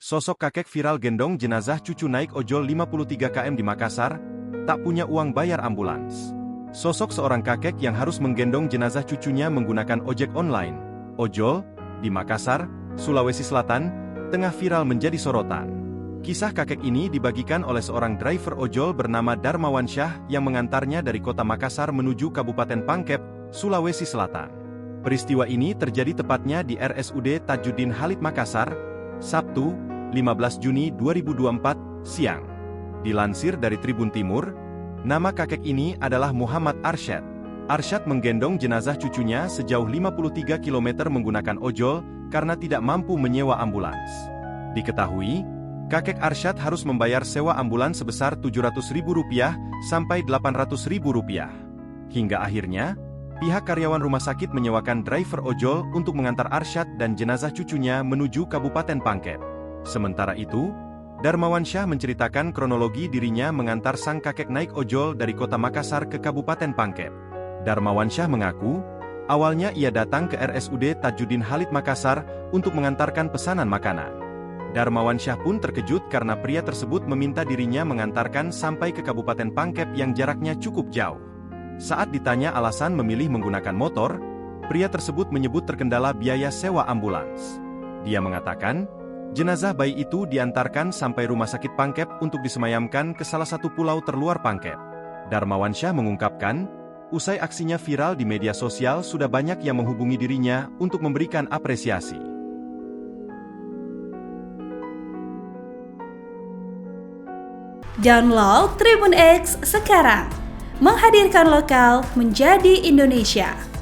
Sosok kakek viral gendong jenazah cucu naik ojol 53 km di Makassar, tak punya uang bayar ambulans. Sosok seorang kakek yang harus menggendong jenazah cucunya menggunakan ojek online, ojol, di Makassar, Sulawesi Selatan, tengah viral menjadi sorotan. Kisah kakek ini dibagikan oleh seorang driver ojol bernama Darmawan Syah yang mengantarnya dari kota Makassar menuju Kabupaten Pangkep, Sulawesi Selatan. Peristiwa ini terjadi tepatnya di RSUD Tajuddin Halid Makassar, Sabtu, 15 Juni 2024, siang. Dilansir dari Tribun Timur, nama kakek ini adalah Muhammad Arsyad. Arsyad menggendong jenazah cucunya sejauh 53 km menggunakan ojol karena tidak mampu menyewa ambulans. Diketahui, kakek Arsyad harus membayar sewa ambulans sebesar Rp700.000 sampai Rp800.000. Hingga akhirnya, pihak karyawan rumah sakit menyewakan driver ojol untuk mengantar Arsyad dan jenazah cucunya menuju Kabupaten Pangkep. Sementara itu, Darmawan Syah menceritakan kronologi dirinya mengantar sang kakek naik ojol dari kota Makassar ke Kabupaten Pangkep. Darmawan Syah mengaku, awalnya ia datang ke RSUD Tajuddin Halid Makassar untuk mengantarkan pesanan makanan. Darmawan Syah pun terkejut karena pria tersebut meminta dirinya mengantarkan sampai ke Kabupaten Pangkep yang jaraknya cukup jauh. Saat ditanya alasan memilih menggunakan motor, pria tersebut menyebut terkendala biaya sewa ambulans. Dia mengatakan, jenazah bayi itu diantarkan sampai rumah sakit Pangkep untuk disemayamkan ke salah satu pulau terluar Pangkep. Darmawan Syah mengungkapkan, usai aksinya viral di media sosial sudah banyak yang menghubungi dirinya untuk memberikan apresiasi. Download Tribun X sekarang, menghadirkan lokal menjadi Indonesia.